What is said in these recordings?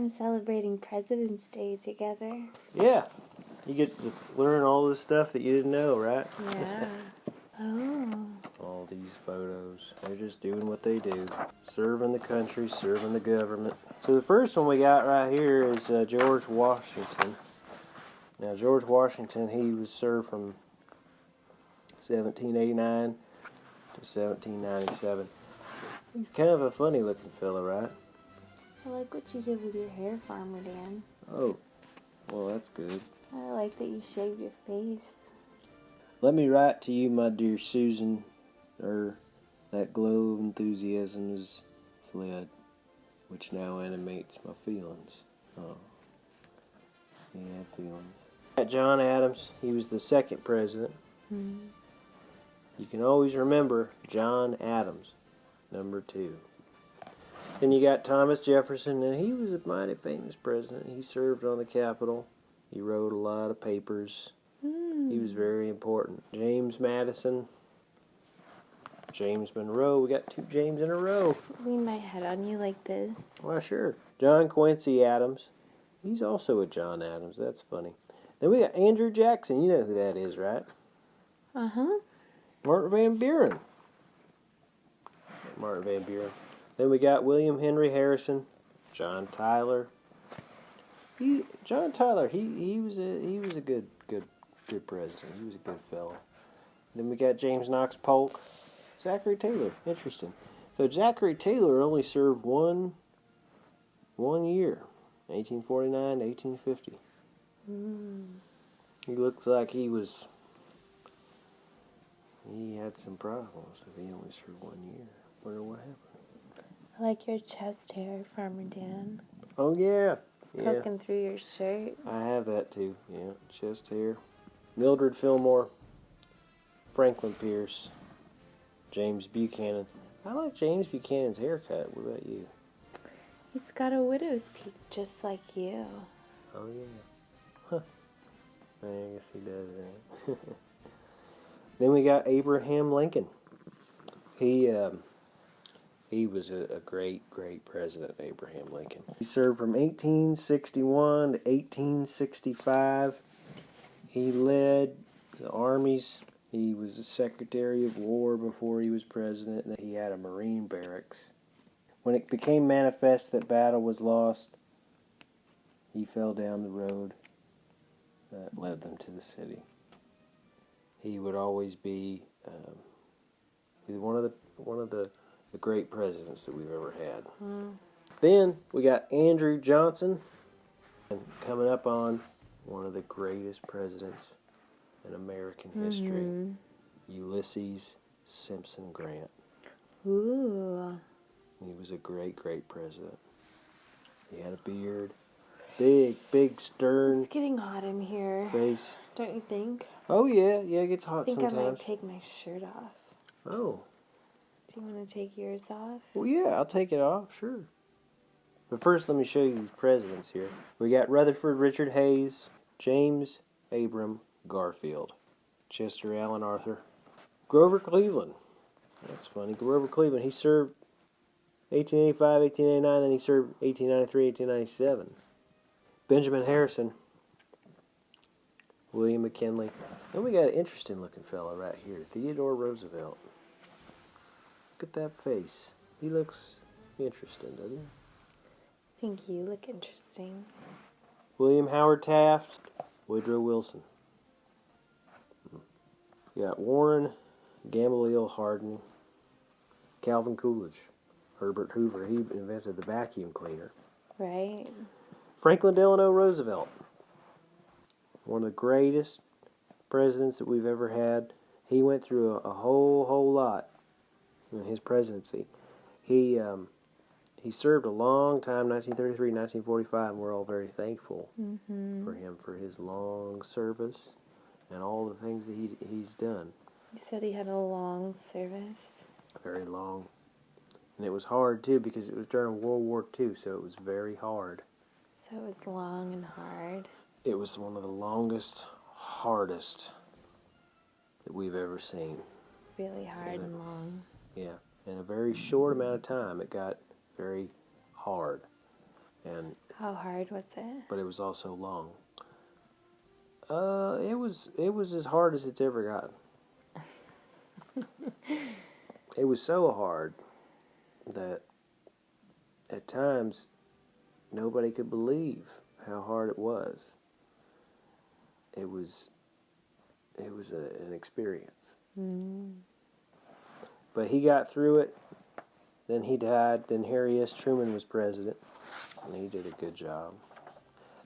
fun celebrating President's Day together. Yeah. You get to learn all this stuff that you didn't know, right? Yeah. Oh. All these photos. They're just doing what they do. Serving the country, serving the government. So the first one we got right here is George Washington. Now, George Washington, he was served from 1789 to 1797. He's kind of a funny looking fella, right? I like what you did with your hair, Farmer Dan. Oh, well, that's good. I like that you shaved your face. Let me write to you, my dear Susan, that glow of enthusiasm is fled, which now animates my feelings. Oh, he had feelings. John Adams, he was the second president. Mm. You can always remember John Adams, number 2. Then you got Thomas Jefferson, and he was a mighty famous president. He served on the Capitol. He wrote a lot of papers. He was very important. James Madison, James Monroe. We got 2 James in a row. Lean my head on you like this. Well, sure. John Quincy Adams. He's also a John Adams. That's funny. Then we got Andrew Jackson. You know who that is, right? Uh-huh. Martin Van Buren. Martin Van Buren. Then we got William Henry Harrison, John Tyler. John Tyler, he was a good president. He was a good fellow. Then we got James Knox Polk, Zachary Taylor. Interesting. So Zachary Taylor only served one year, 1849 to 1850. He looks like he had some problems if he only served 1 year. Wonder what happened. I like your chest hair, Farmer Dan. Oh, yeah. It's poking through your shirt. I have that, too. Yeah, chest hair. Mildred Fillmore. Franklin Pierce. James Buchanan. I like James Buchanan's haircut. What about you? He's got a widow's peak just like you. Oh, yeah. Huh. I guess he does, right? Then we got Abraham Lincoln. He was a great president, Abraham Lincoln. He served from 1861 to 1865. He led the armies. He was the Secretary of War before he was president, and he had a Marine barracks. When it became manifest that battle was lost, he fell down the road that led them to the city. He would always be one of the great presidents that we've ever had. Then we got Andrew Johnson, and coming up on one of the greatest presidents in American history, Ulysses Simpson Grant. Ooh. He was a great president. He had a beard, big stern. It's getting hot in here. Face. Don't you think? Oh yeah, it gets hot sometimes. I might take my shirt off. Oh. Do you want to take yours off? Well, yeah, I'll take it off, sure. But first, let me show you these presidents here. We got Rutherford Richard Hayes, James Abram Garfield, Chester Alan Arthur, Grover Cleveland. That's funny. Grover Cleveland, he served 1885, 1889, then he served 1893, 1897. Benjamin Harrison, William McKinley. Then we got an interesting looking fellow right here, Theodore Roosevelt. Look at that face. He looks interesting, doesn't he? I think you look interesting. William Howard Taft, Woodrow Wilson. We got Warren Gamaliel Harding, Calvin Coolidge, Herbert Hoover. He invented the vacuum cleaner. Right. Franklin Delano Roosevelt, one of the greatest presidents that we've ever had. He went through a whole lot in his presidency. He served a long time, 1933, 1945, and we're all very thankful for him for his long service and all the things that he's done. You said he had a long service. Very long. And it was hard, too, because it was during World War II, so it was very hard. So it was long and hard. It was one of the longest, hardest that we've ever seen. Really hard and long. Yeah. In a very short amount of time, it got very hard. And How hard was it? but it was also long. It was as hard as it's ever gotten. It was so hard that at times nobody could believe how hard it was. It was an experience. But he got through it. Then he died. Then Harry S. Truman was president, and he did a good job.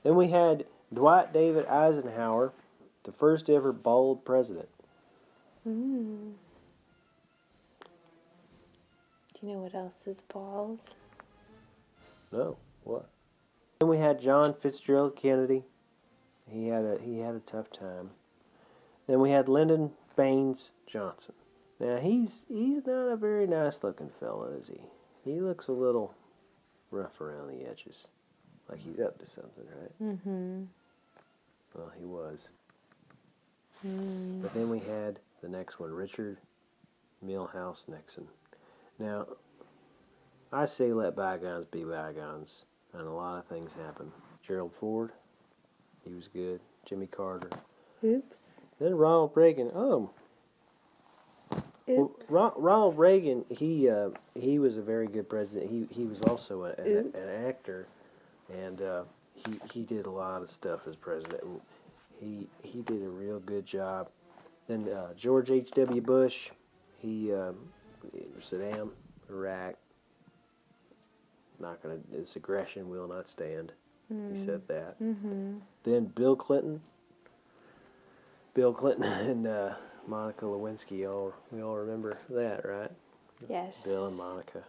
Then we had Dwight David Eisenhower, the first ever bald president. Do you know what else is bald? No, what? Then we had John Fitzgerald Kennedy. He had a tough time. Then we had Lyndon Baines Johnson. Now he's not a very nice looking fella, is he? He looks a little rough around the edges, like he's up to something, right? Mm-hmm. Well, he was. But then we had the next one, Richard Milhouse Nixon. Now, I say let bygones be bygones, and a lot of things happen. Gerald Ford, he was good. Jimmy Carter. Oops. Then Ronald Reagan. Oh, well, Ronald Reagan. He was a very good president. He was also an actor, and he did a lot of stuff as president. He did a real good job. Then George H.W. Bush. Saddam, Iraq. Not gonna. This aggression will not stand. He said that. Then Bill Clinton. Bill Clinton and Monica Lewinsky. We all remember that, right? Yes. Bill and Monica.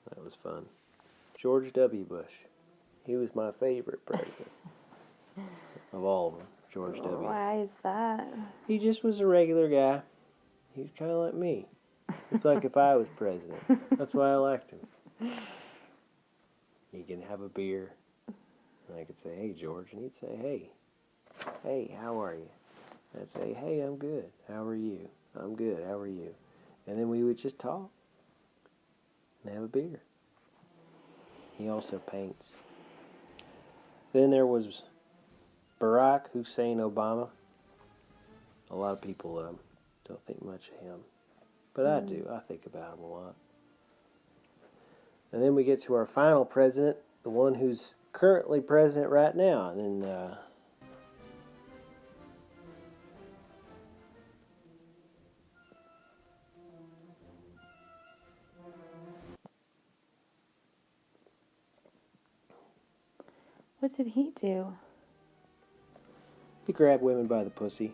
That was fun. George W. Bush. He was my favorite president of all of them. George W. Why is that? He just was a regular guy. He was kind of like me. It's like if I was president. That's why I liked him. He can have a beer. And I could say, "Hey, George," and he'd say, Hey, how are you?" I'd say, "Hey, I'm good. How are you?" "I'm good. How are you?" And then we would just talk and have a beer. He also paints. Then there was Barack Hussein Obama. A lot of people don't think much of him, but I do. I think about him a lot. And then we get to our final president, the one who's currently president right now. And then What did he do? he grabbed women by the pussy.